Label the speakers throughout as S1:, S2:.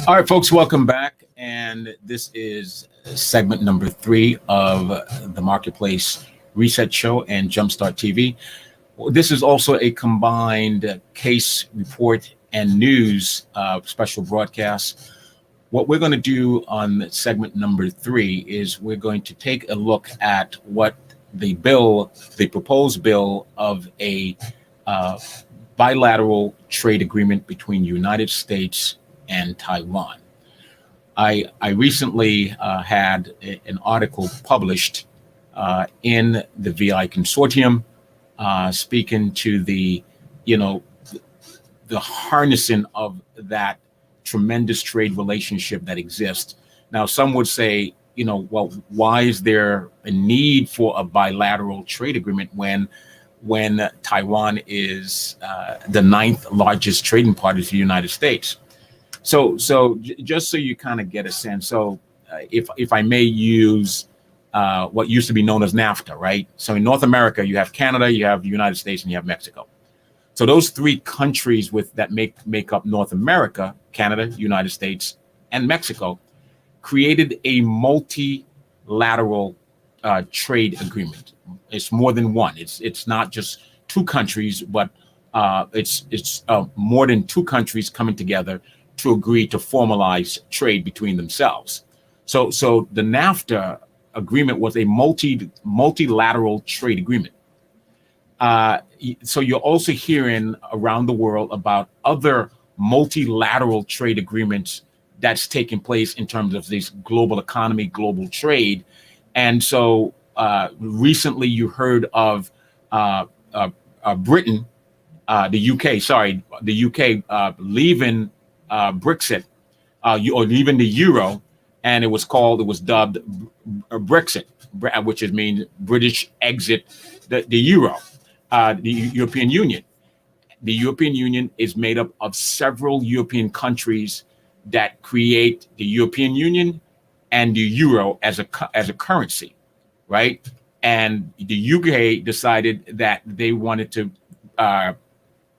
S1: All right, folks, welcome back. And this is segment number 3 of the Marketplace Reset Show and Jumpstart TV. This is also a combined case report and news special broadcast. What we're going to do on segment number 3 is we're going to take a look at what the proposed bill of a bilateral trade agreement between the United States and Taiwan. I recently had an article published in the VI Consortium speaking to the harnessing of that tremendous trade relationship that exists. Now, some would say, well, why is there a need for a bilateral trade agreement when Taiwan is the 9th largest trading partner to the United States? So just so you kind of get a sense, if I may use what used to be known as NAFTA, right? So in North America, you have Canada, you have the United States, and you have Mexico. So those 3 countries that make up North America, Canada, United States, and Mexico, created a multilateral trade agreement. It's more than one. It's not just 2 countries, but it's more than 2 countries coming together to agree to formalize trade between themselves. So the NAFTA agreement was a multilateral trade agreement. So you're also hearing around the world about other multilateral trade agreements that's taking place in terms of this global economy, global trade. And so recently you heard of Britain, the UK leaving Brexit, or even the euro, and it was dubbed Brexit, which means British exit the euro, the European Union. The European Union is made up of several European countries that create the European Union and the euro as a currency, right? And the UK decided that they wanted to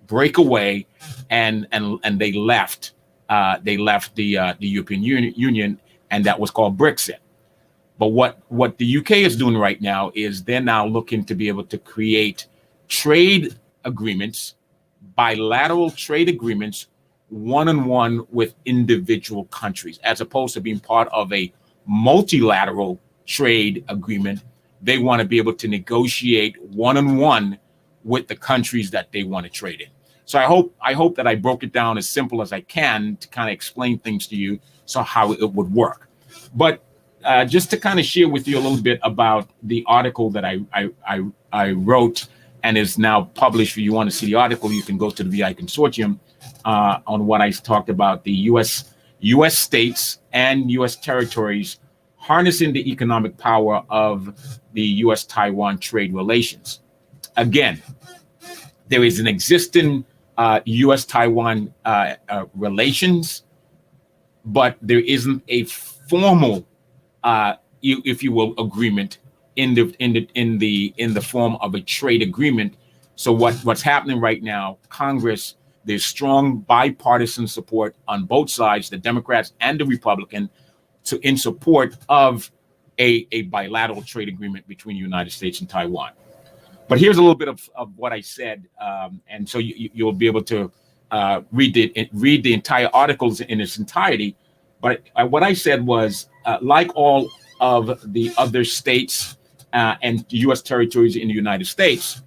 S1: break away, and they left. They left the European Union, and that was called Brexit. But what the UK is doing right now is they're now looking to be able to create trade agreements, bilateral trade agreements, one-on-one with individual countries, as opposed to being part of a multilateral trade agreement. They want to be able to negotiate one-on-one with the countries that they want to trade in. So I hope that I broke it down as simple as I can to kind of explain things to you, so how it would work. But just to kind of share with you a little bit about the article that I wrote and is now published. If you want to see the article, you can go to the VI Consortium on what I talked about: the U.S. states and U.S. territories harnessing the economic power of the US-Taiwan trade relations. Again, there is an existing US-Taiwan relations, but there isn't a formal, if you will, agreement in the form of a trade agreement. So what's happening right now, Congress, there's strong bipartisan support on both sides, the Democrats and the Republican, in support of a bilateral trade agreement between the United States and Taiwan. But here's a little bit of what I said, and so you'll be able to read the entire articles in its entirety. But what I said was, like all of the other states and U.S. territories in the United States,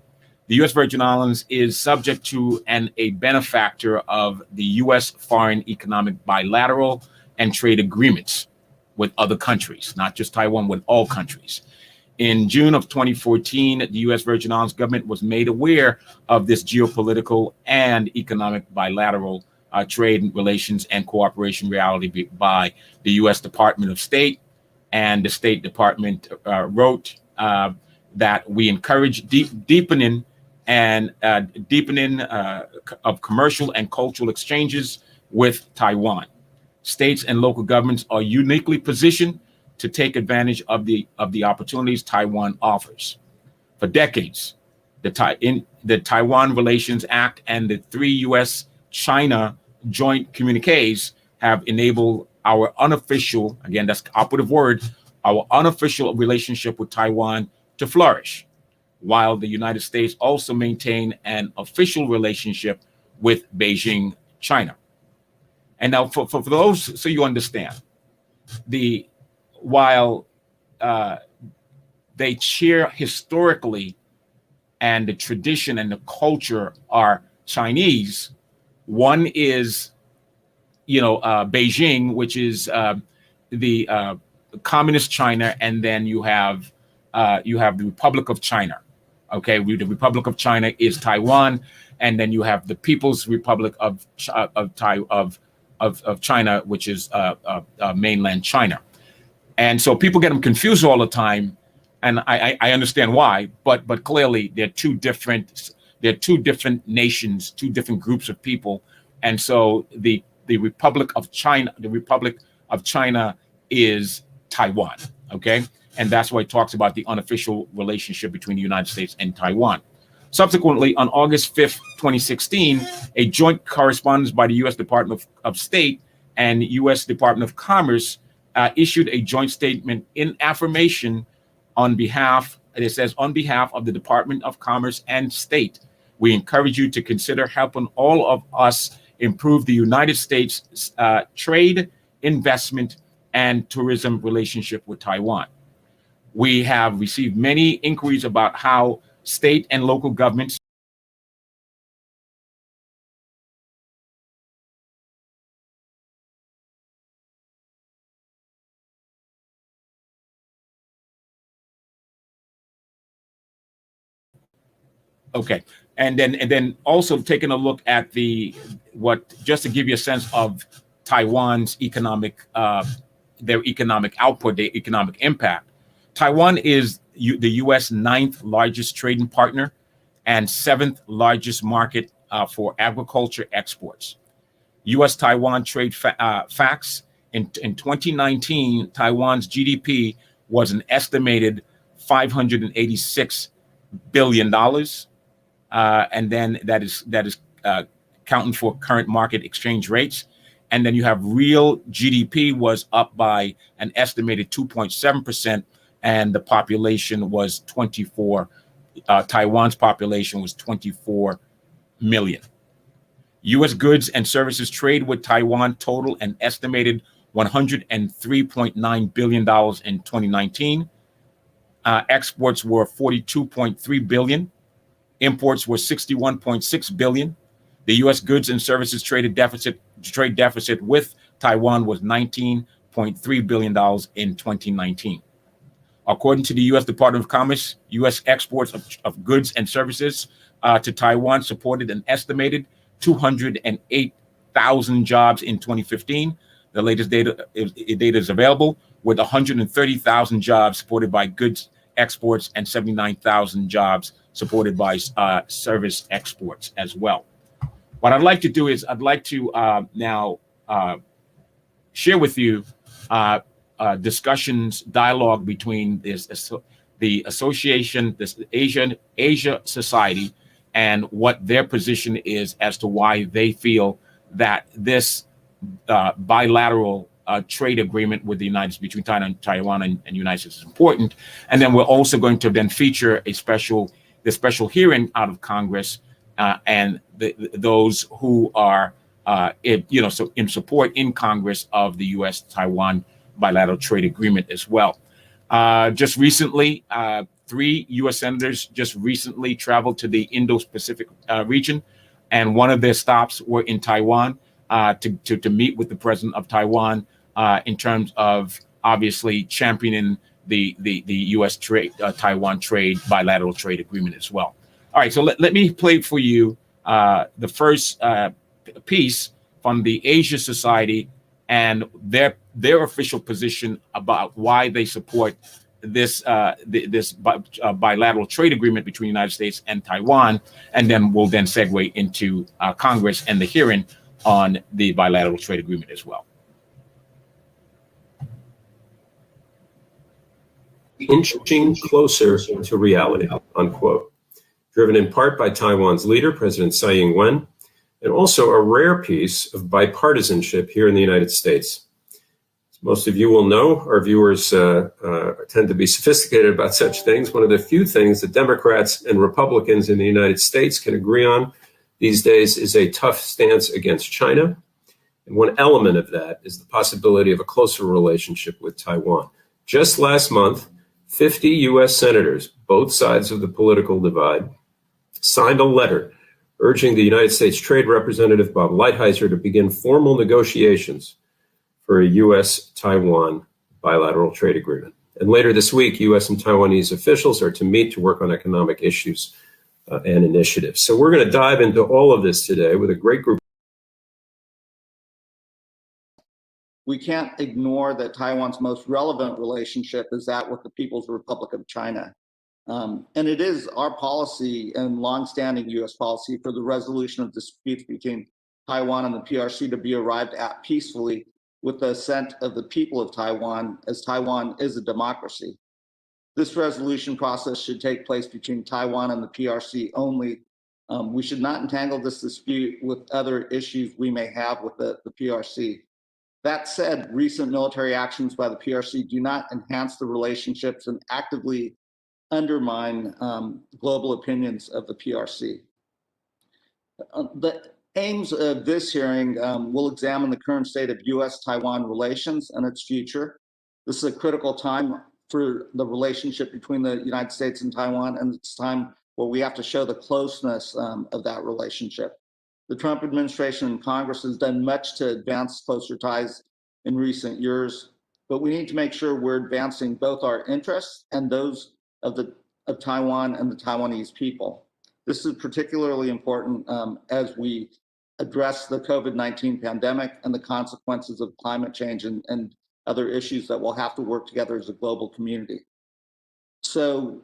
S1: the U.S. Virgin Islands is subject to and a benefactor of the U.S. foreign economic bilateral and trade agreements with other countries, not just Taiwan, with all countries. In June of 2014, the U.S. Virgin Islands government was made aware of this geopolitical and economic bilateral trade relations and cooperation reality by the U.S. Department of State. And the State Department wrote that we encourage deepening of commercial and cultural exchanges with Taiwan. States and local governments are uniquely positioned to take advantage of the opportunities Taiwan offers. For decades, the Taiwan Relations Act and the 3 U.S.-China joint communiques have enabled our unofficial, again, that's the operative word, our unofficial relationship with Taiwan to flourish, while the United States also maintain an official relationship with Beijing, China. And now for those, so you understand, while they share historically and the tradition and the culture are Chinese, one is, Beijing, which is the communist China, and then you have the Republic of China. Okay, the Republic of China is Taiwan, and then you have the People's Republic of China, which is mainland China. And so people get them confused all the time, and I understand why. But clearly they're two different nations, two different groups of people, and so the Republic of China is Taiwan. Okay. And that's why it talks about the unofficial relationship between the United States and Taiwan. Subsequently, on August 5th, 2016, a joint correspondence by the U.S. Department of State and U.S. Department of Commerce issued a joint statement in affirmation on behalf of the Department of Commerce and State. We encourage you to consider helping all of us improve the United States trade, investment, and tourism relationship with Taiwan. We have received many inquiries about how state and local governments Okay, and then also taking a look at just to give you a sense of Taiwan's their economic output, their economic impact. Taiwan is the U.S. ninth largest trading partner and seventh largest market for agriculture exports. US-Taiwan trade facts in 2019, Taiwan's GDP was an estimated $586 billion. And then that is counting for current market exchange rates. And then you have real GDP was up by an estimated 2.7%, and the population was Taiwan's population was 24 million. U.S. goods and services trade with Taiwan total an estimated $103.9 billion in 2019. Exports were $42.3 billion. Imports were $61.6 billion. The U.S. goods and services trade deficit with Taiwan was $19.3 billion in 2019. According to the U.S. Department of Commerce, U.S. exports of goods and services to Taiwan supported an estimated 208,000 jobs in 2015. The latest data is available, with 130,000 jobs supported by goods exports and 79,000 jobs supported by service exports as well. What I'd like to do is I'd like to now share with you dialogue between the association, this Asia Society, and what their position is as to why they feel that this bilateral trade agreement with the United States, between Taiwan and the United States, is important. And then we're also going to then feature the special hearing out of Congress and those who are in support in Congress of the US-Taiwan bilateral trade agreement as well. Just recently, 3 U.S. senators just recently traveled to the Indo-Pacific region, and one of their stops were in Taiwan to meet with the president of Taiwan in terms of obviously championing the U.S. Taiwan trade bilateral trade agreement as well. All right, so let me play for you the first piece from the Asia Society and their official position about why they support this bilateral trade agreement between the United States and Taiwan, and then we'll then segue into Congress and the hearing on the bilateral trade agreement as well.
S2: Inching closer to reality, unquote. Driven in part by Taiwan's leader, President Tsai Ing-wen, and also a rare piece of bipartisanship here in the United States. As most of you will know, our viewers tend to be sophisticated about such things. One of the few things that Democrats and Republicans in the United States can agree on these days is a tough stance against China. And one element of that is the possibility of a closer relationship with Taiwan. Just last month, 50 U.S. senators, both sides of the political divide, signed a letter urging the United States Trade Representative Bob Lighthizer to begin formal negotiations for a US-Taiwan bilateral trade agreement. And later this week, US and Taiwanese officials are to meet to work on economic issues and initiatives. So we're going to dive into all of this today with a great group.
S3: We can't ignore that Taiwan's most relevant relationship is that with the People's Republic of China. And it is our policy and longstanding U.S. policy for the resolution of disputes between Taiwan and the PRC to be arrived at peacefully with the assent of the people of Taiwan, as Taiwan is a democracy. This resolution process should take place between Taiwan and the PRC only. We should not entangle this dispute with other issues we may have with the PRC. That said, recent military actions by the PRC do not enhance the relationships and actively undermine global opinions of the PRC. The aims of this hearing will examine the current state of US-Taiwan relations and its future. This is a critical time for the relationship between the United States and Taiwan, and it's time where we have to show the closeness of that relationship. The Trump administration and Congress has done much to advance closer ties in recent years, but we need to make sure we're advancing both our interests and those of Taiwan and the Taiwanese people. This is particularly important as we address the COVID-19 pandemic and the consequences of climate change and other issues that we'll have to work together as a global community. So,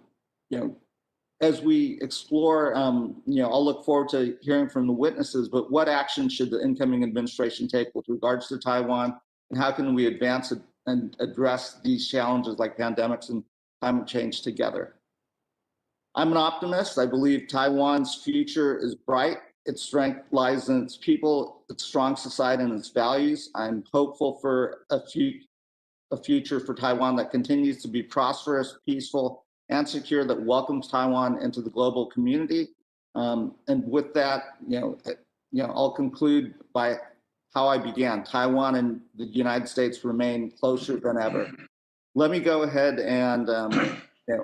S3: as we explore, I'll look forward to hearing from the witnesses, but what action should the incoming administration take with regards to Taiwan, and how can we advance and address these challenges like pandemics and climate change together? I'm an optimist. I believe Taiwan's future is bright. Its strength lies in its people, its strong society, and its values. I'm hopeful for a future for Taiwan that continues to be prosperous, peaceful, and secure, that welcomes Taiwan into the global community. And with that, I'll conclude by how I began. Taiwan and the United States remain closer than ever. Let me go ahead and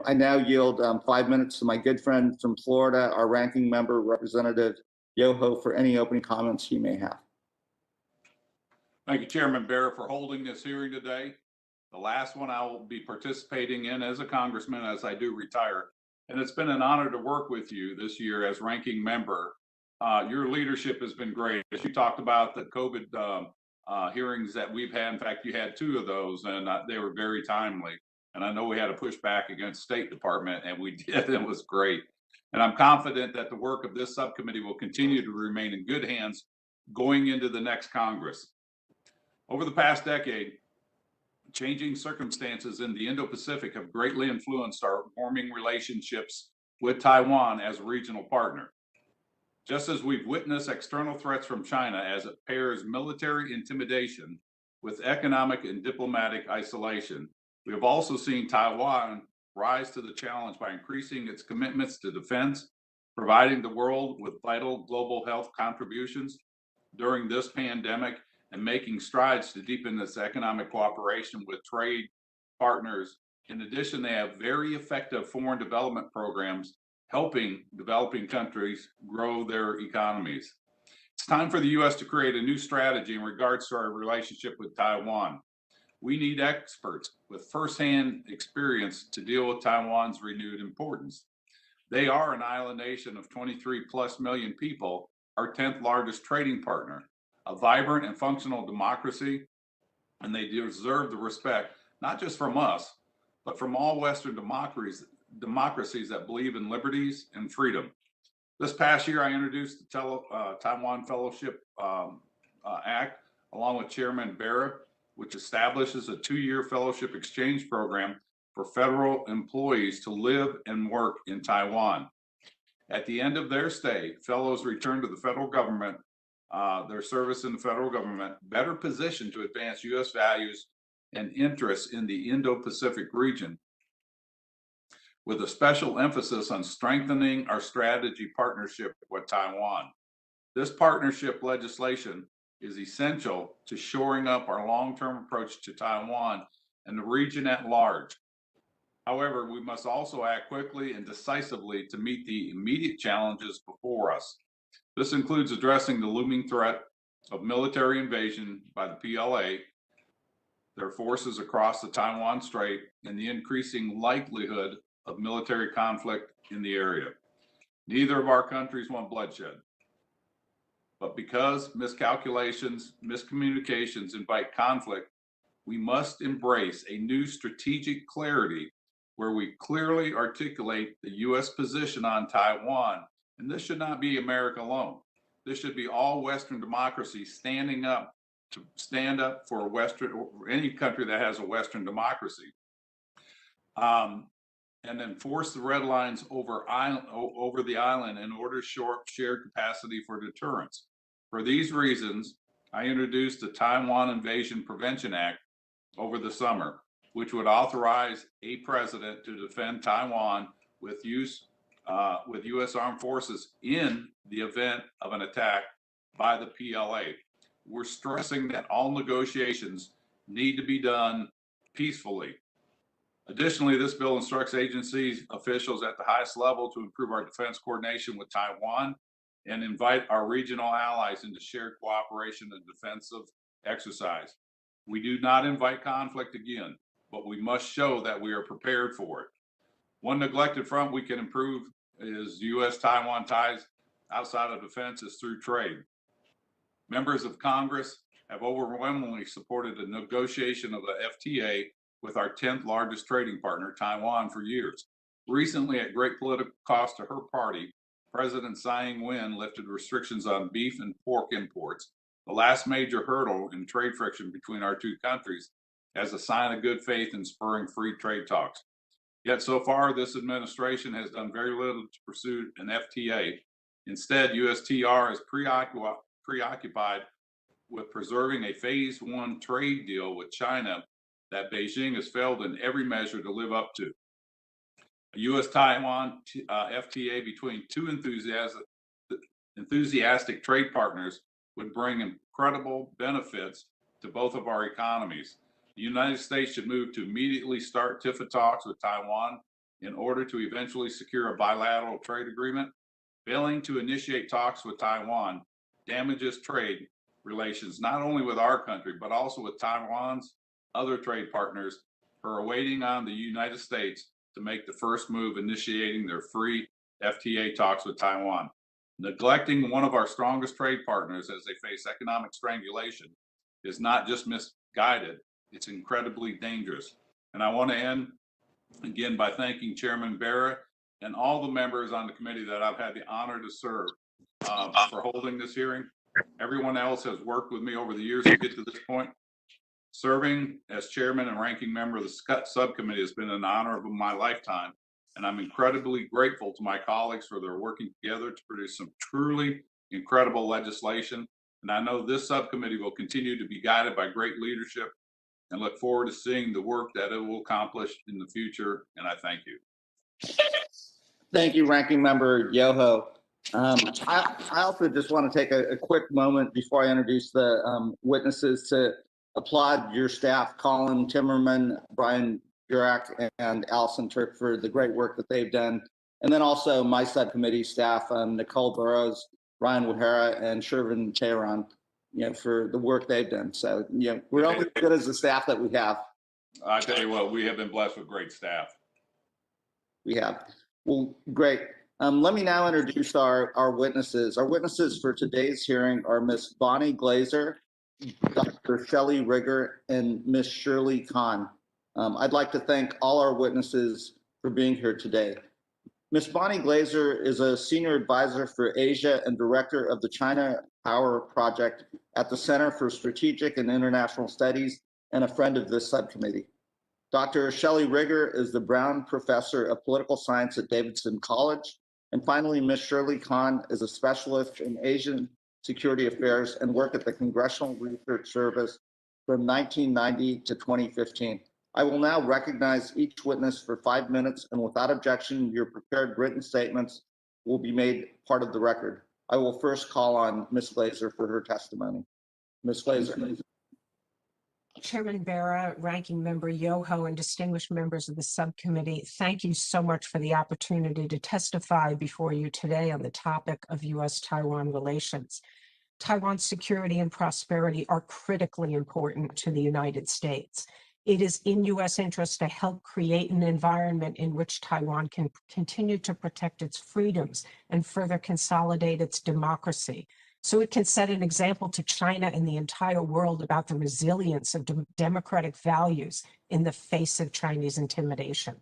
S3: I now yield 5 minutes to my good friend from Florida, our ranking member, Representative Yoho, for any opening comments he may have.
S4: Thank you, Chairman Barrett, for holding this hearing today. The last one I will be participating in as a congressman as I do retire. And it's been an honor to work with you this year as ranking member. Your leadership has been great. As you talked about the COVID hearings that we've had, in fact, you had 2 of those, and they were very timely. And I know we had to push back against State Department, and we did. It was great. And I'm confident that the work of this subcommittee will continue to remain in good hands going into the next Congress. Over the past decade, changing circumstances in the Indo-Pacific have greatly influenced our warming relationships with Taiwan as a regional partner. Just as we've witnessed external threats from China as it pairs military intimidation with economic and diplomatic isolation, we have also seen Taiwan rise to the challenge by increasing its commitments to defense, providing the world with vital global health contributions during this pandemic, and making strides to deepen this economic cooperation with trade partners. In addition, they have very effective foreign development programs helping developing countries grow their economies. It's time for the U.S. to create a new strategy in regards to our relationship with Taiwan. We need experts with firsthand experience to deal with Taiwan's renewed importance. They are an island nation of 23+ million people, our 10th largest trading partner, a vibrant and functional democracy, and they deserve the respect, not just from us, but from all Western democracies that believe in liberties and freedom. This past year, I introduced the Taiwan Fellowship Act, along with Chairman Barrett, which establishes a 2-year fellowship exchange program for federal employees to live and work in Taiwan. At the end of their stay, fellows return to the federal government their service in the federal government, better positioned to advance U.S. values and interests in the Indo-Pacific region, with a special emphasis on strengthening our strategy partnership with Taiwan. This partnership legislation is essential to shoring up our long-term approach to Taiwan and the region at large. However, we must also act quickly and decisively to meet the immediate challenges before us. This includes addressing the looming threat of military invasion by the PLA, their forces across the Taiwan Strait, and the increasing likelihood of military conflict in the area. Neither of our countries want bloodshed. But because miscalculations, miscommunications invite conflict, we must embrace a new strategic clarity where we clearly articulate the U.S. position on Taiwan. And this should not be America alone. This should be all Western democracies standing up to stand up for Western, or any country that has a Western democracy. And enforce the red lines over the island in order to shore up shared capacity for deterrence. For these reasons, I introduced the Taiwan Invasion Prevention Act over the summer, which would authorize a president to defend Taiwan with U.S. armed forces in the event of an attack by the PLA. We're stressing that all negotiations need to be done peacefully. Additionally, this bill instructs agencies officials at the highest level to improve our defense coordination with Taiwan and invite our regional allies into shared cooperation and defensive exercise. We do not invite conflict again, but we must show that we are prepared for it. One neglected front we can improve is US-Taiwan ties outside of defense is through trade. Members of Congress have overwhelmingly supported the negotiation of the FTA with our 10th largest trading partner, Taiwan, for years. Recently, at great political cost to her party, President Tsai Ing-wen lifted restrictions on beef and pork imports, the last major hurdle in trade friction between our two countries, as a sign of good faith in spurring free trade talks. Yet so far, this administration has done very little to pursue an FTA. Instead, USTR is preoccupied with preserving a phase one trade deal with China that Beijing has failed in every measure to live up to. A US-Taiwan FTA between two enthusiastic trade partners would bring incredible benefits to both of our economies. The United States should move to immediately start TIFA talks with Taiwan in order to eventually secure a bilateral trade agreement. Failing to initiate talks with Taiwan damages trade relations, not only with our country, but also with Taiwan's other trade partners who are waiting on the United States to make the first move, initiating their free FTA talks with Taiwan. Neglecting one of our strongest trade partners as they face economic strangulation is not just misguided, it's incredibly dangerous. And I want to end again by thanking Chairman Barra and all the members on the committee that I've had the honor to serve for holding this hearing. Everyone else has worked with me over the years to get to this point. Serving as chairman and ranking member of the subcommittee has been an honor of my lifetime, and I'm incredibly grateful to my colleagues for their working together to produce some truly incredible legislation. And I know this subcommittee will continue to be guided by great leadership and look forward to seeing the work that it will accomplish in the future. And I thank you.
S3: Thank you, Ranking Member Yoho. I also just want to take a quick moment before I introduce the witnesses to applaud your staff, Colin Timmerman, Brian Durak, and Allison Turk for the great work that they've done. And then also my subcommittee staff, Nicole Burrows, Ryan Wahara, and Shervin Tehran, for the work they've done. So, we're only as good as the staff that we have.
S4: I tell you what, we have been blessed with great staff.
S3: We have. Well, great. Let me now introduce our witnesses. Our witnesses for today's hearing are Ms. Bonnie Glazer, Dr. Shelley Rigger, and Ms. Shirley Kahn. I'd like to thank all our witnesses for being here today. Ms. Bonnie Glazer is a senior advisor for Asia and director of the China Power Project at the Center for Strategic and International Studies and a friend of this subcommittee. Dr. Shelley Rigger is the Brown Professor of Political Science at Davidson College. And finally, Ms. Shirley Kahn is a specialist in Asian Security Affairs and work at the Congressional Research Service from 1990 to 2015. I will now recognize each witness for 5 minutes, and without objection, your prepared written statements will be made part of the record. I will first call on Ms. Glazer for her testimony. Ms. Glazer.
S5: Chairman Bera, Ranking Member Yoho, and distinguished members of the subcommittee, thank you so much for the opportunity to testify before you today on the topic of US-Taiwan relations. Taiwan's security and prosperity are critically important to the United States. It is in U.S. interest to help create an environment in which Taiwan can continue to protect its freedoms and further consolidate its democracy, so it can set an example to China and the entire world about the resilience of democratic values in the face of Chinese intimidation.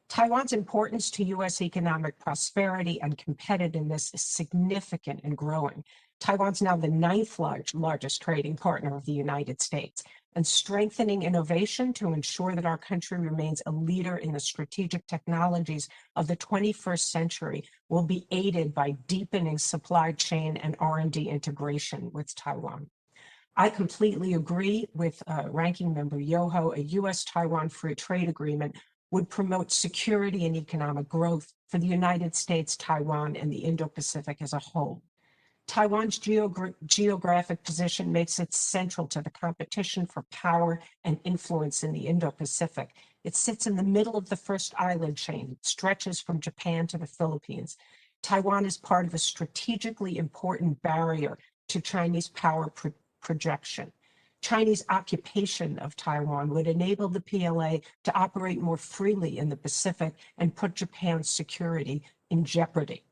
S5: Taiwan's importance to U.S. economic prosperity and competitiveness is significant and growing. Taiwan's now the 9th largest trading partner of the United States, and strengthening innovation to ensure that our country remains a leader in the strategic technologies of the 21st century will be aided by deepening supply chain and R&D integration with Taiwan. I completely agree with Ranking Member Yoho. A U.S.-Taiwan free trade agreement would promote security and economic growth for the United States, Taiwan, and the Indo-Pacific as a whole. Taiwan's geographic position makes it central to the competition for power and influence in the Indo-Pacific. It sits in the middle of the first island chain. It stretches from Japan to the Philippines. Taiwan is part of a strategically important barrier to Chinese power projection. Chinese occupation of Taiwan would enable the PLA to operate more freely in the Pacific and put Japan's security in jeopardy.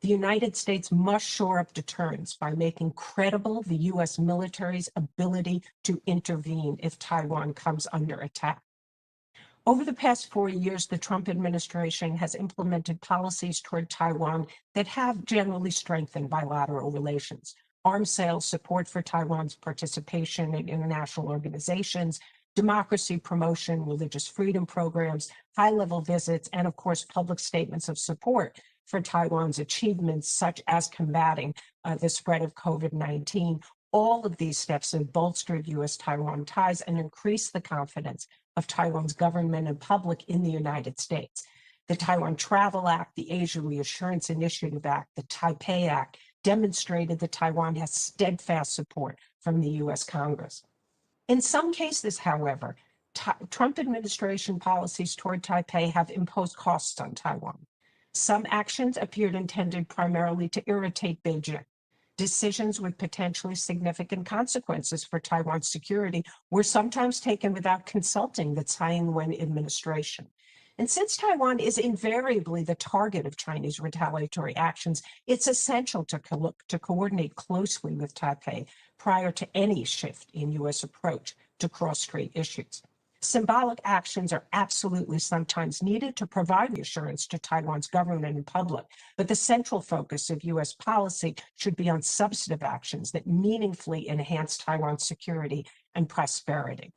S5: The United States must shore up deterrence by making credible the U.S. military's ability to intervene if Taiwan comes under attack. Over the past 4 years, the Trump administration has implemented policies toward Taiwan that have generally strengthened bilateral relations. Arms sales, support for Taiwan's participation in international organizations, democracy promotion, religious freedom programs, high-level visits, and of course, public statements of support for Taiwan's achievements, such as combating the spread of COVID-19. All of these steps have bolstered U.S.-Taiwan ties and increased the confidence of Taiwan's government and public in the United States. The Taiwan Travel Act, the Asia Reassurance Initiative Act, the Taipei Act demonstrated that Taiwan has steadfast support from the U.S. Congress. In some cases, however, Trump administration policies toward Taipei have imposed costs on Taiwan. Some actions appeared intended primarily to irritate Beijing. Decisions with potentially significant consequences for Taiwan's security were sometimes taken without consulting the Tsai Ing-wen administration. And since Taiwan is invariably the target of Chinese retaliatory actions, it's essential to coordinate closely with Taipei prior to any shift in U.S. approach to cross-strait issues. Symbolic actions are absolutely sometimes needed to provide reassurance to Taiwan's government and public, but the central focus of U.S. policy should be on substantive actions that meaningfully enhance Taiwan's security and prosperity.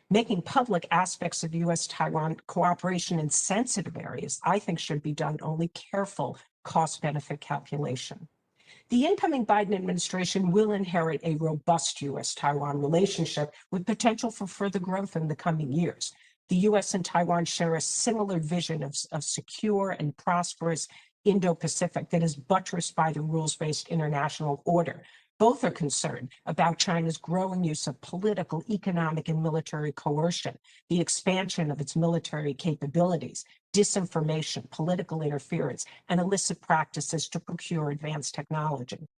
S5: Making public aspects of U.S.-Taiwan cooperation in sensitive areas, I think, should be done only careful cost-benefit calculation. The incoming Biden administration will inherit a robust U.S.-Taiwan relationship with potential for further growth in the coming years. The U.S. and Taiwan share a similar vision of secure and prosperous Indo-Pacific that is buttressed by the rules-based international order. Both are concerned about China's growing use of political, economic, and military coercion, the expansion of its military capabilities, disinformation, political interference, and illicit practices to procure advanced technology.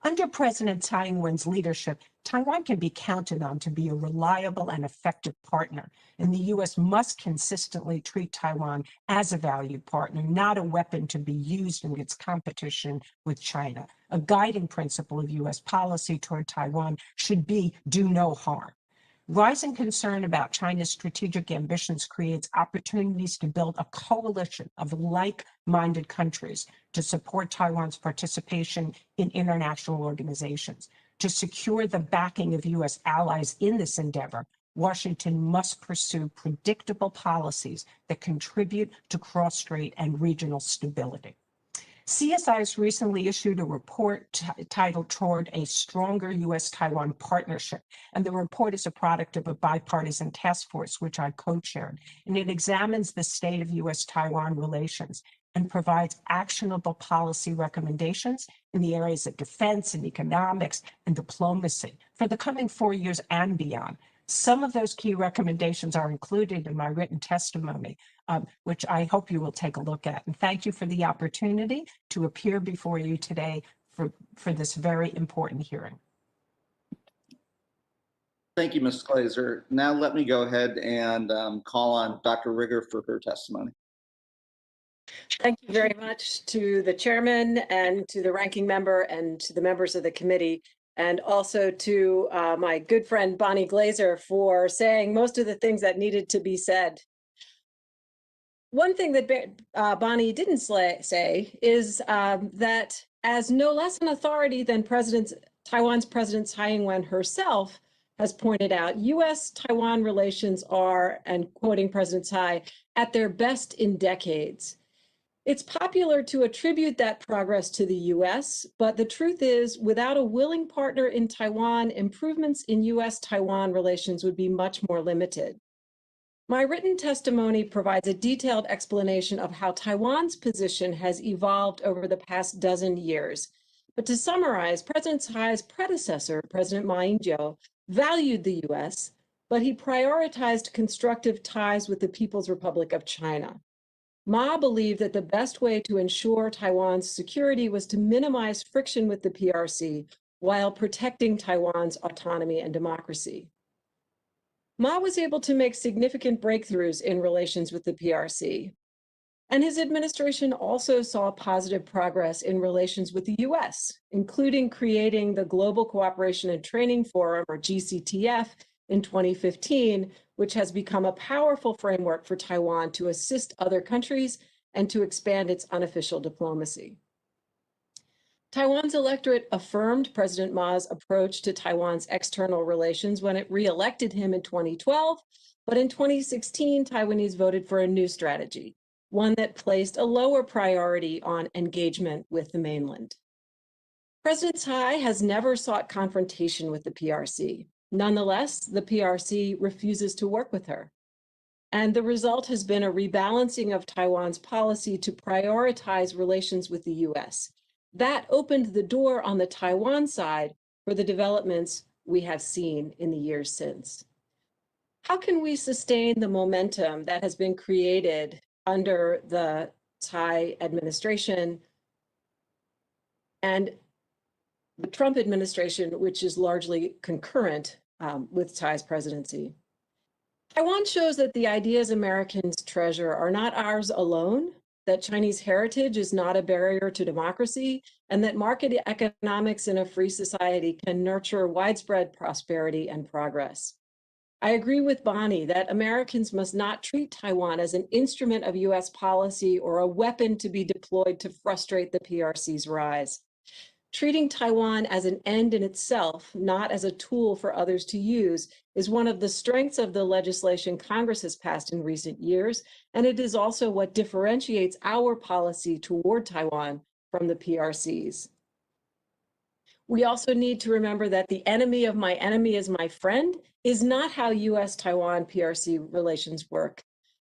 S5: Under President Tsai Ing-wen's leadership, Taiwan can be counted on to be a reliable and effective partner, and the U.S. must consistently treat Taiwan as a valued partner, not a weapon to be used in its competition with China. A guiding principle of U.S. policy toward Taiwan should be do no harm. Rising concern about China's strategic ambitions creates opportunities to build a coalition of like-minded countries to support Taiwan's participation in international organizations. To secure the backing of U.S. allies in this endeavor, Washington must pursue predictable policies that contribute to cross-strait and regional stability. CSI has recently issued a report titled Toward a Stronger US-Taiwan Partnership. And the report is a product of a bipartisan task force, which I co-chaired. And it examines the state of US-Taiwan relations and provides actionable policy recommendations in the areas of defense and economics and diplomacy for the coming 4 years and beyond. Some of those key recommendations are included in my written testimony, which I hope you will take a look at. And thank you for the opportunity to appear before you today for this very important hearing.
S3: Thank you, Ms. Glazer. Now let me go ahead and call on Dr. Rigger for her testimony.
S6: Thank you very much to the chairman and to the ranking member and to the members of the committee, and also to my good friend Bonnie Glazer for saying most of the things that needed to be said. One thing that Bonnie didn't say is that as no less an authority than Taiwan's President Tsai Ing-wen herself has pointed out, US-Taiwan relations are, and quoting President Tsai, at their best in decades. It's popular to attribute that progress to the US, but the truth is, without a willing partner in Taiwan, improvements in US-Taiwan relations would be much more limited. My written testimony provides a detailed explanation of how Taiwan's position has evolved over the past dozen years. But to summarize, President Tsai's predecessor, President Ma Ying-jeou, valued the US, but he prioritized constructive ties with the People's Republic of China. Ma believed that the best way to ensure Taiwan's security was to minimize friction with the PRC while protecting Taiwan's autonomy and democracy. Ma was able to make significant breakthroughs in relations with the PRC, and his administration also saw positive progress in relations with the US, including creating the Global Cooperation and Training Forum, or GCTF, in 2015, which has become a powerful framework for Taiwan to assist other countries and to expand its unofficial diplomacy. Taiwan's electorate affirmed President Ma's approach to Taiwan's external relations when it re-elected him in 2012, but in 2016, Taiwanese voted for a new strategy, one that placed a lower priority on engagement with the mainland. President Tsai has never sought confrontation with the PRC. Nonetheless, the PRC refuses to work with her. And the result has been a rebalancing of Taiwan's policy to prioritize relations with the US. That opened the door on the Taiwan side for the developments we have seen in the years since. How can we sustain the momentum that has been created under the Tsai administration and the Trump administration, which is largely concurrent with Tsai's presidency? Taiwan shows that the ideas Americans treasure are not ours alone, that Chinese heritage is not a barrier to democracy, and that market economics in a free society can nurture widespread prosperity and progress. I agree with Bonnie that Americans must not treat Taiwan as an instrument of US policy or a weapon to be deployed to frustrate the PRC's rise. Treating Taiwan as an end in itself, not as a tool for others to use, is one of the strengths of the legislation Congress has passed in recent years, and it is also what differentiates our policy toward Taiwan from the PRC's. We also need to remember that the enemy of my enemy is my friend is not how US-Taiwan PRC relations work.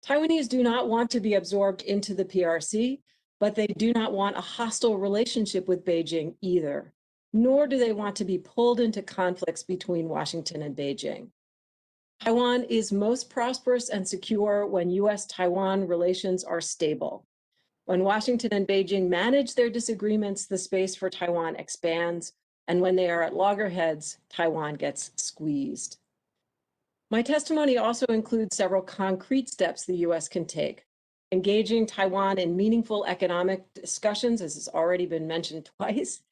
S6: Taiwanese do not want to be absorbed into the PRC, but they do not want a hostile relationship with Beijing either, nor do they want to be pulled into conflicts between Washington and Beijing. Taiwan is most prosperous and secure when US-Taiwan relations are stable. When Washington and Beijing manage their disagreements, the space for Taiwan expands, and when they are at loggerheads, Taiwan gets squeezed. My testimony also includes several concrete steps the US can take. Engaging Taiwan in meaningful economic discussions, as has already been mentioned twice,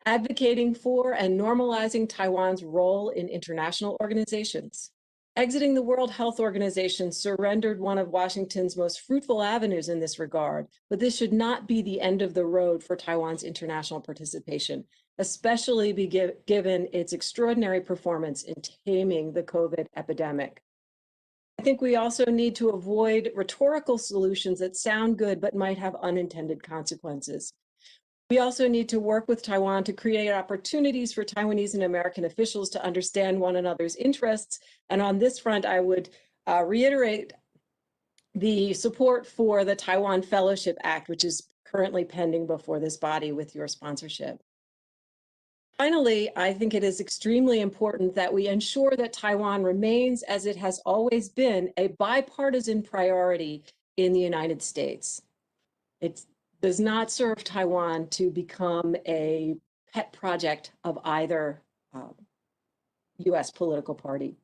S6: advocating for and normalizing Taiwan's role in international organizations. Exiting the World Health Organization surrendered one of Washington's most fruitful avenues in this regard, but this should not be the end of the road for Taiwan's international participation, especially given its extraordinary performance in taming the COVID epidemic. I think we also need to avoid rhetorical solutions that sound good but might have unintended consequences. We also need to work with Taiwan to create opportunities for Taiwanese and American officials to understand one another's interests. And on this front, I would reiterate the support for the Taiwan Fellowship Act, which is currently pending before this body with your sponsorship. Finally, I think it is extremely important that we ensure that Taiwan remains, as it has always been, a bipartisan priority in the United States. It does not serve Taiwan to become a pet project of either US political party.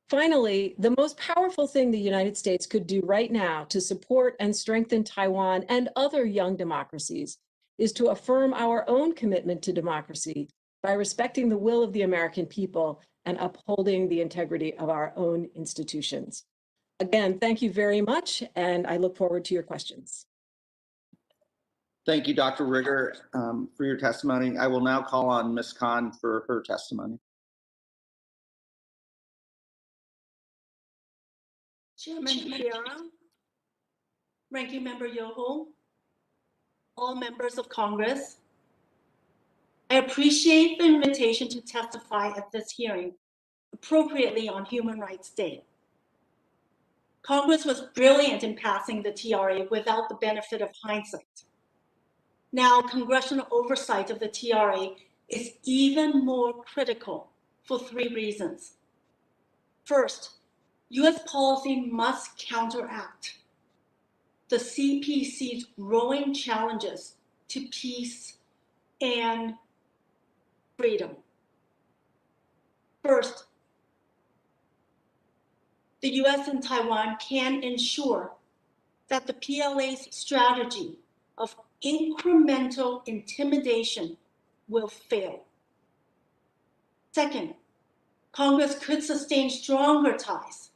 S6: Finally, the most powerful thing the United States could do right now to support and strengthen Taiwan and other young democracies is to affirm our own commitment to democracy by respecting the will of the American people and upholding the integrity of our own institutions. Again, thank you very much, and I look forward to your questions.
S3: Thank you, Dr. Rigger, for your testimony. I will now call on Ms. Khan for her testimony.
S7: Chairman Beara, Ranking Member Yoho, all members of Congress, I appreciate the invitation to testify at this hearing, appropriately on Human Rights Day. Congress was brilliant in passing the TRA without the benefit of hindsight. Now, congressional oversight of the TRA is even more critical for 3 reasons. First, US policy must counteract the CPC's growing challenges to peace and freedom. First, the US and Taiwan can ensure that the PLA's strategy of incremental intimidation will fail. Second, Congress could sustain stronger ties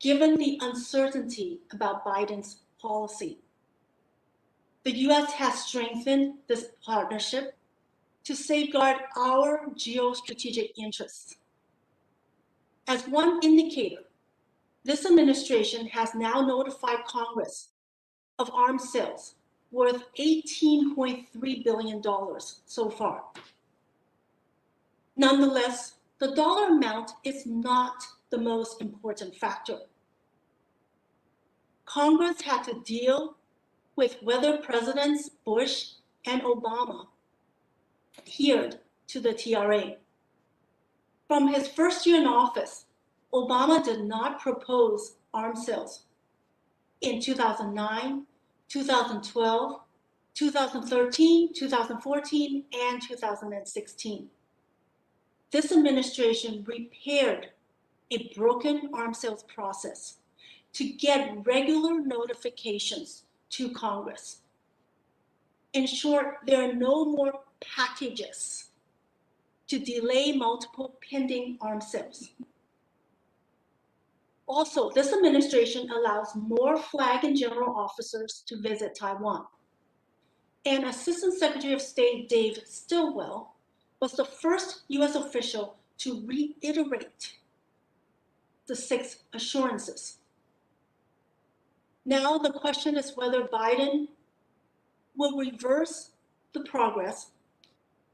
S7: given the uncertainty about Biden's policy. The US has strengthened this partnership to safeguard our geostrategic interests. As one indicator, this administration has now notified Congress of arms sales worth $18.3 billion so far. Nonetheless, the dollar amount is not the most important factor. Congress had to deal with whether Presidents Bush and Obama adhered to the TRA. From his first year in office, Obama did not propose arms sales in 2009, 2012, 2013, 2014, and 2016. This administration repaired a broken arms sales process to get regular notifications to Congress. In short, there are no more packages to delay multiple pending arms sales. Also, this administration allows more flag and general officers to visit Taiwan. And Assistant Secretary of State Dave Stilwell was the first US official to reiterate the 6 assurances. Now the question is whether Biden will reverse the progress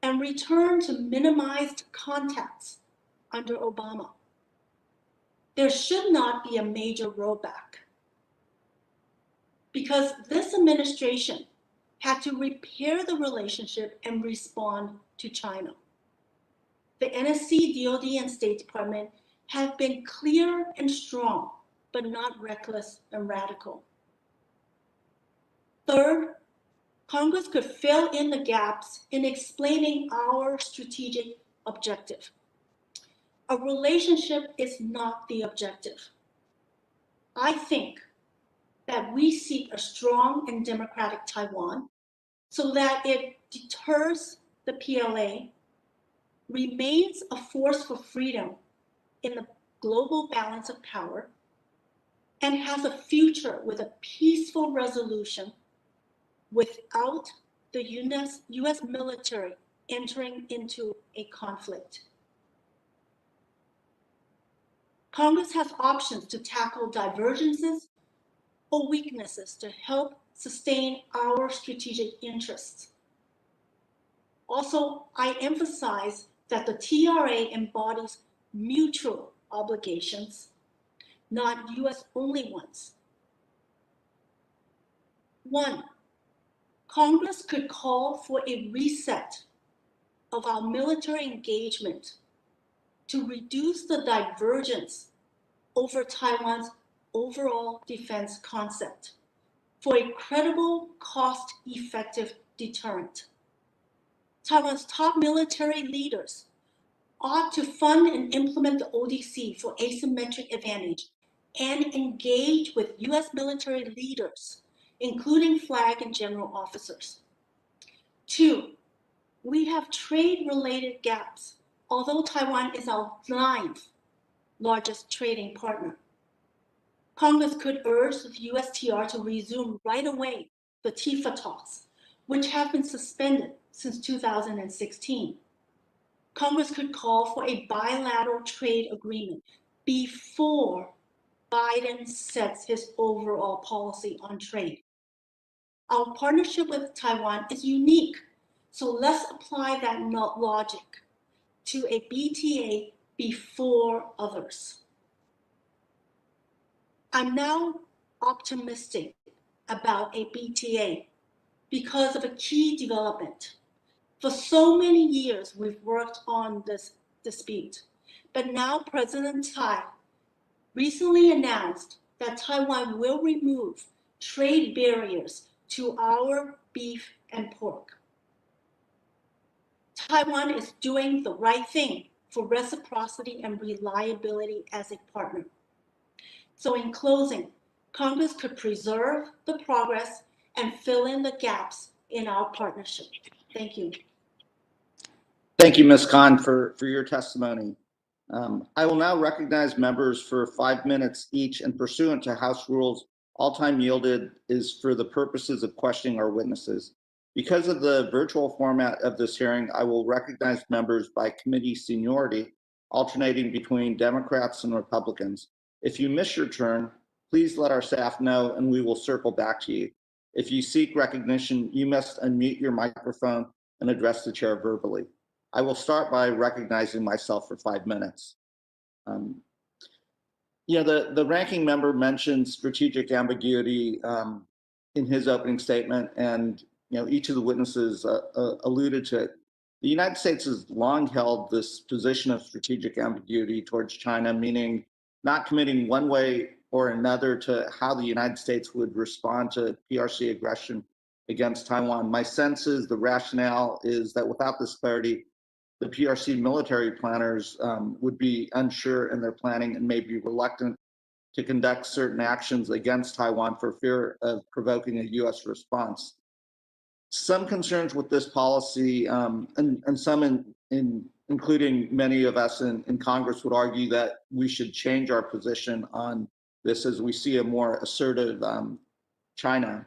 S7: and return to minimized contacts under Obama. There should not be a major rollback because this administration had to repair the relationship and respond to China. The NSC, DOD, and State Department have been clear and strong, but not reckless and radical. Third, Congress could fill in the gaps in explaining our strategic objective. A relationship is not the objective. I think that we seek a strong and democratic Taiwan so that it deters the PLA, remains a force for freedom in the global balance of power, and has a future with a peaceful resolution without the US military entering into a conflict. Congress has options to tackle divergences or weaknesses to help sustain our strategic interests. Also, I emphasize that the TRA embodies mutual obligations, not US-only ones. 1, Congress could call for a reset of our military engagement to reduce the divergence over Taiwan's overall defense concept for a credible, cost-effective deterrent. Taiwan's top military leaders ought to fund and implement the ODC for asymmetric advantage and engage with US military leaders, including flag and general officers. 2, we have trade-related gaps, although Taiwan is our 9th largest trading partner. Congress could urge the USTR to resume right away the TIFA talks, which have been suspended since 2016. Congress could call for a bilateral trade agreement before Biden sets his overall policy on trade. Our partnership with Taiwan is unique, so let's apply that logic to a BTA before others. I'm now optimistic about a BTA because of a key development. For so many years, we've worked on this dispute, but now President Tsai recently announced that Taiwan will remove trade barriers to our beef and pork. Taiwan is doing the right thing for reciprocity and reliability as a partner. So in closing, Congress could preserve the progress and fill in the gaps in our partnership. Thank you.
S3: Thank you, Ms. Khan, for your testimony. I will now recognize members for 5 minutes each, and pursuant to House rules, all time yielded is for the purposes of questioning our witnesses. Because of the virtual format of this hearing, I will recognize members by committee seniority, alternating between Democrats and Republicans. If you miss your turn, please let our staff know and we will circle back to you. If you seek recognition, you must unmute your microphone and address the chair verbally. I will start by recognizing myself for 5 minutes. The ranking member mentioned strategic ambiguity in his opening statement, and each of the witnesses alluded to it. The United States has long held this position of strategic ambiguity towards China, meaning not committing one way or another to how the United States would respond to PRC aggression against Taiwan. My sense is the rationale is that without this clarity, the PRC military planners would be unsure in their planning and may be reluctant to conduct certain actions against Taiwan for fear of provoking a US response. Some concerns with this policy, and some including many of us in Congress, would argue that we should change our position on this as we see a more assertive China.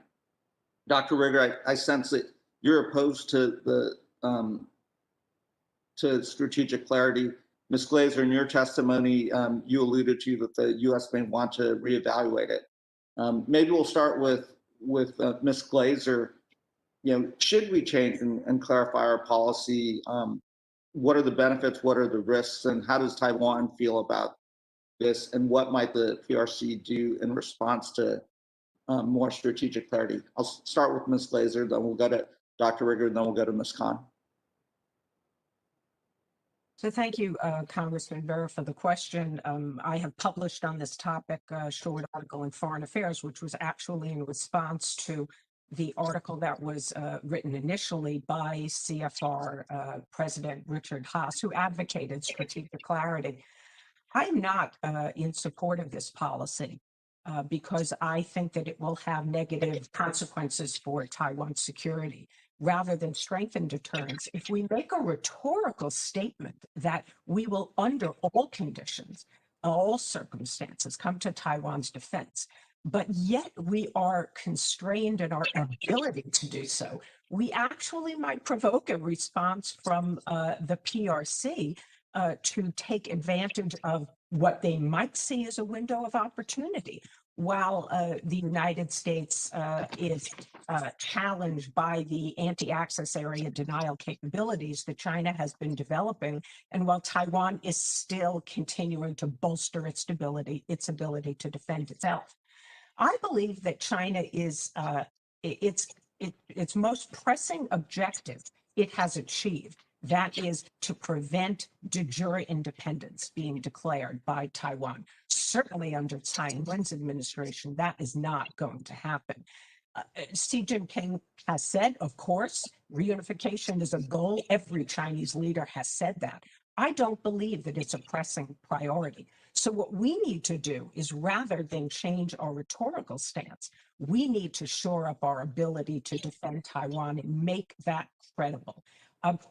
S3: Dr. Rigger, I sense that you're opposed to the to strategic clarity. Ms. Glazer, in your testimony, you alluded to that the U.S. may want to reevaluate it. Maybe we'll start with Ms. Glazer. Should we change and clarify our policy? What are the benefits? What are the risks? And how does Taiwan feel about this? And what might the PRC do in response to more strategic clarity? I'll start with Ms. Glazer, then we'll go to Dr. Rigger, then we'll go to Ms. Khan.
S5: So thank you, Congressman Vera, for the question. I have published on this topic a short article in Foreign Affairs, which was actually in response to the article that was written initially by CFR President Richard Haas, who advocated strategic clarity. I'm not in support of this policy because I think that it will have negative consequences for Taiwan's security. Rather than strengthen deterrence, if we make a rhetorical statement that we will, under all conditions, all circumstances, come to Taiwan's defense, but yet we are constrained in our ability to do so, we actually might provoke a response from the PRC to take advantage of what they might see as a window of opportunity. while the United States is challenged by the anti-access area denial capabilities that China has been developing, and while Taiwan is still continuing to bolster its ability to defend itself. I believe that China is its most pressing objective it has achieved. That is to prevent de jure independence being declared by Taiwan. Certainly under Tsai Ing-wen's administration, that is not going to happen. Xi Jinping has said, of course, reunification is a goal. Every Chinese leader has said that. I don't believe that it's a pressing priority. So what we need to do is, rather than change our rhetorical stance, we need to shore up our ability to defend Taiwan and make that credible.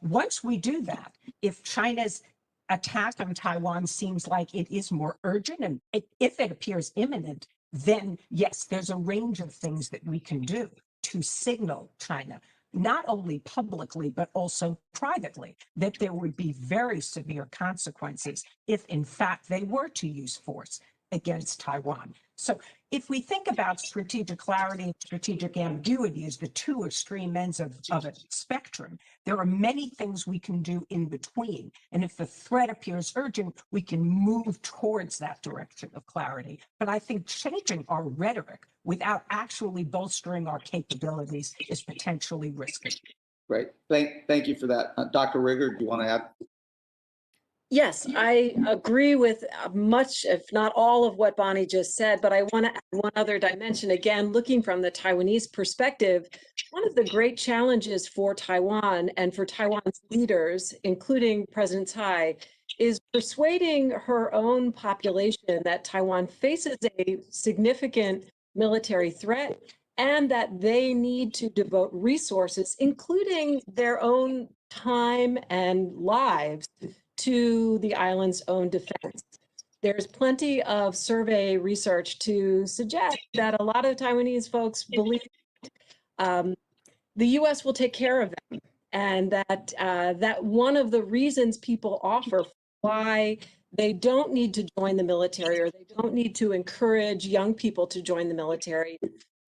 S5: Once we do that, if China's attack on Taiwan seems like it is more urgent, and if it appears imminent, then yes, there's a range of things that we can do to signal China, not only publicly, but also privately, that there would be very severe consequences if, in fact, they were to use force against Taiwan. So if we think about strategic clarity and strategic ambiguity as the two extreme ends of a spectrum, there are many things we can do in between. And if the threat appears urgent, we can move towards that direction of clarity. But I think changing our rhetoric without actually bolstering our capabilities is potentially risky.
S3: Great. Thank you for that. Dr. Rigger, do you want to add?
S6: Yes, I agree with much, if not all, of what Bonnie just said, but I want to add one other dimension. Again, looking from the Taiwanese perspective, one of the great challenges for Taiwan and for Taiwan's leaders, including President Tsai, is persuading her own population that Taiwan faces a significant military threat and that they need to devote resources, including their own time and lives, to the island's own defense. There's plenty of survey research to suggest that a lot of Taiwanese folks believe the U.S. will take care of them, and that one of the reasons people offer why they don't need to join the military, or they don't need to encourage young people to join the military,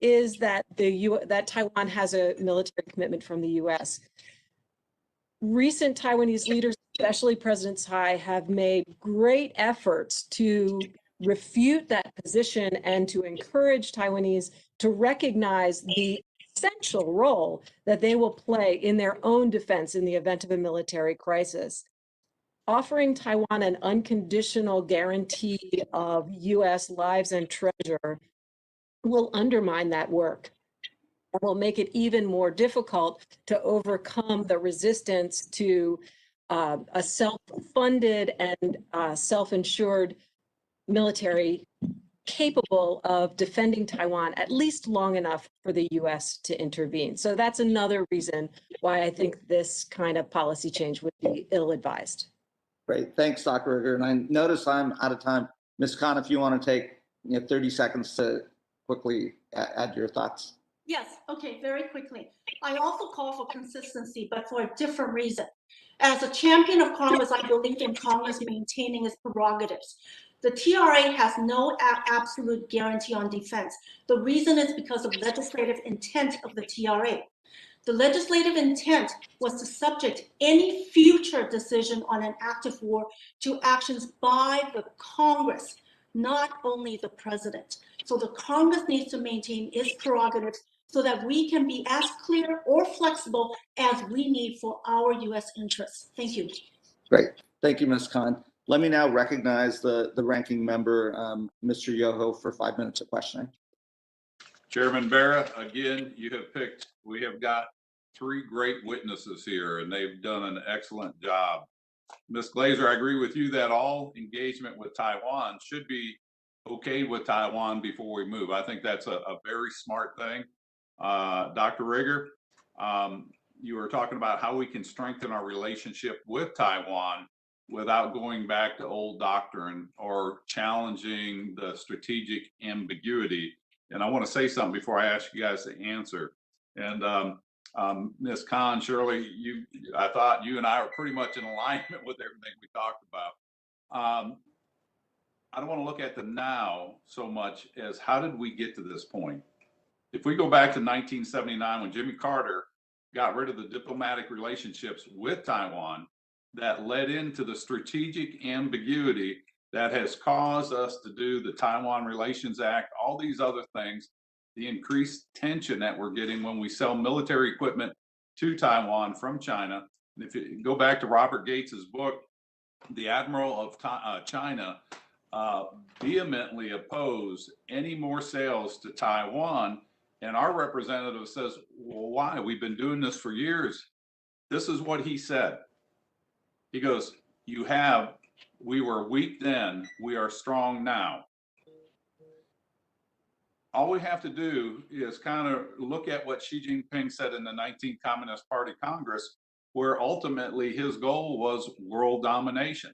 S6: is that that Taiwan has a military commitment from the U.S. Recent Taiwanese leaders, especially President Tsai, have made great efforts to refute that position and to encourage Taiwanese to recognize the essential role that they will play in their own defense in the event of a military crisis. Offering Taiwan an unconditional guarantee of U.S. lives and treasure will undermine that work and will make it even more difficult to overcome the resistance to a self-funded and self-insured military capable of defending Taiwan at least long enough for the U.S. to intervene. So that's another reason why I think this kind of policy change would be ill-advised.
S3: Great. Thanks, Dr. Rigger. And I notice I'm out of time. Ms. Khan, if you want to take 30 seconds to quickly add your thoughts.
S7: Yes, okay, very quickly. I also call for consistency, but for a different reason. As a champion of Congress, I believe in Congress maintaining its prerogatives. The TRA has no absolute guarantee on defense. The reason is because of legislative intent of the TRA. The legislative intent was to subject any future decision on an active war to actions by the Congress, not only the president. So the Congress needs to maintain its prerogatives so that we can be as clear or flexible as we need for our U.S. interests. Thank you.
S3: Great. Thank you, Ms. Khan. Let me now recognize the ranking member, Mr. Yoho, for 5 minutes of questioning.
S4: Chairman Barra, again, we have got three great witnesses here, and they've done an excellent job. Ms. Glazer, I agree with you that all engagement with Taiwan should be okay with Taiwan before we move. I think that's a very smart thing. Dr. Rigger, you were talking about how we can strengthen our relationship with Taiwan without going back to old doctrine or challenging the strategic ambiguity. And I want to say something before I ask you guys to answer. And Ms. Khan, Shirley, I thought you and I were pretty much in alignment with everything we talked about. I don't want to look at the now so much as how did we get to this point? If we go back to 1979, when Jimmy Carter got rid of the diplomatic relationships with Taiwan, that led into the strategic ambiguity that has caused us to do the Taiwan Relations Act, all these other things, the increased tension that we're getting when we sell military equipment to Taiwan from China. And if you go back to Robert Gates's book, The Admiral of China vehemently opposed any more sales to Taiwan. And our representative says, well, why? We've been doing this for years. This is what he said. He goes, we were weak then, we are strong now. All we have to do is kind of look at what Xi Jinping said in the 19th Communist Party Congress, where ultimately his goal was world domination.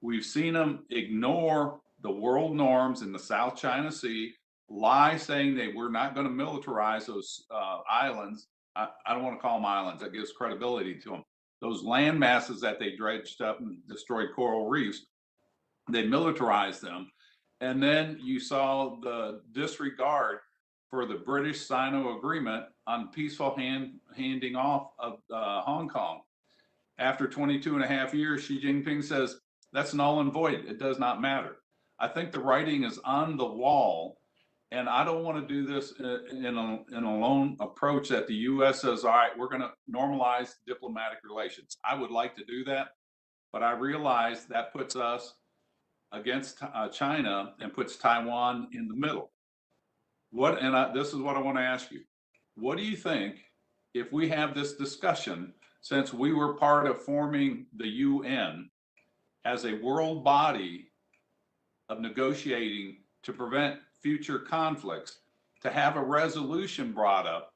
S4: We've seen him ignore the world norms in the South China Sea, lie saying they were not going to militarize those islands. I don't want to call them islands, that gives credibility to them. Those land masses that they dredged up and destroyed coral reefs, they militarized them. And then you saw the disregard for the British Sino agreement on peaceful handing off of Hong Kong. After 22 and a half years, Xi Jinping says, that's null and void. It does not matter. I think the writing is on the wall. And I don't want to do this in a lone approach that the U.S. says, all right, we're going to normalize diplomatic relations. I would like to do that, but I realize that puts us against China and puts Taiwan in the middle. This is what I want to ask you. What do you think if we have this discussion, since we were part of forming the UN as a world body of negotiating to prevent future conflicts, to have a resolution brought up?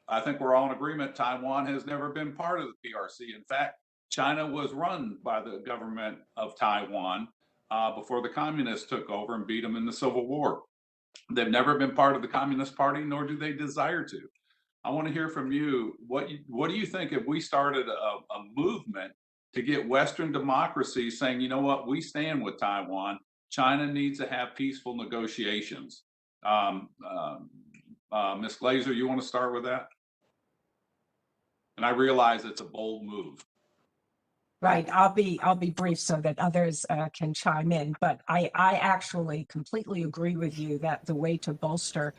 S4: I think we're all in agreement, Taiwan has never been part of the PRC. In fact, China was run by the government of Taiwan before the communists took over and beat them in the Civil War. They've never been part of the Communist Party, nor do they desire to. I want to hear from you. What do you think if we started a movement to get Western democracies saying, you know what, we stand with Taiwan. China needs to have peaceful negotiations. Ms. Glazer, you want to start with that? And I realize it's a bold move.
S5: Right, I'll be brief so that others can chime in, but I actually completely agree with you that the way to bolster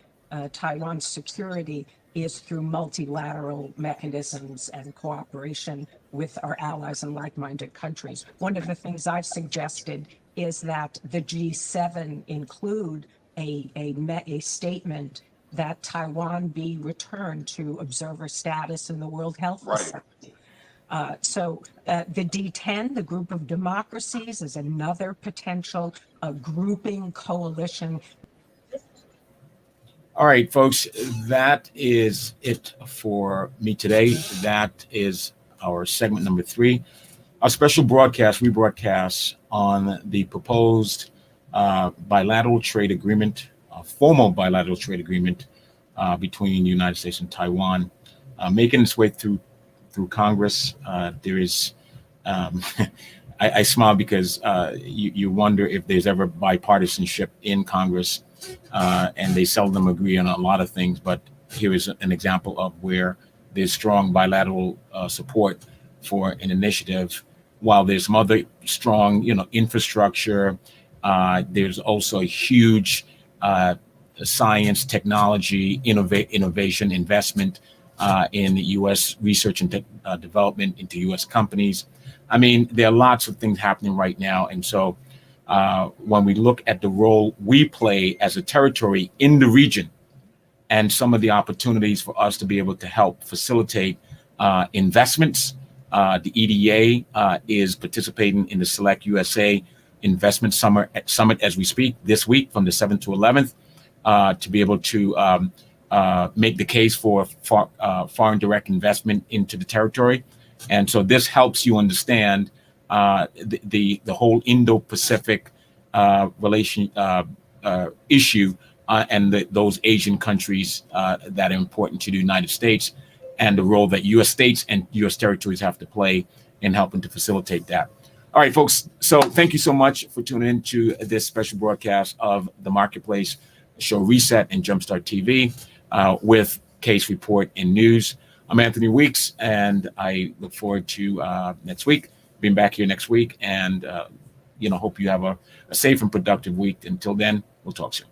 S5: Taiwan's security is through multilateral mechanisms and cooperation with our allies and like-minded countries. One of the things I've suggested is that the G7 include a statement that Taiwan be returned to observer status in the World Health Assembly. So the D10, the group of democracies, is another potential grouping coalition.
S1: All right, folks, that is it for me today. That is our segment number 3. Our special broadcast, rebroadcast on the proposed bilateral trade agreement, formal bilateral trade agreement between the United States and Taiwan, making its way through Congress. There is, I smile because you wonder if there's ever bipartisanship in Congress, and they seldom agree on a lot of things. But here is an example of where there's strong bilateral support for an initiative. While there's some other strong, infrastructure, there's also a huge science, technology, innovation investment in U.S. research and development into U.S. companies. I mean, there are lots of things happening right now. And so when we look at the role we play as a territory in the region and some of the opportunities for us to be able to help facilitate investments, the EDA is participating in the Select USA Investment Summit as we speak this week from the 7th to 11th to be able to make the case for foreign direct investment into the territory. And so this helps you understand the whole Indo-Pacific relation issue and those Asian countries that are important to the United States, and the role that U.S. states and U.S. territories have to play in helping to facilitate that. All right, folks. So thank you so much for tuning in to this special broadcast of the Marketplace show Reset and Jumpstart TV with Case Report and News. I'm Anthony Weeks, and I look forward to next week, being back here next week. And, hope you have a safe and productive week. Until then, we'll talk soon.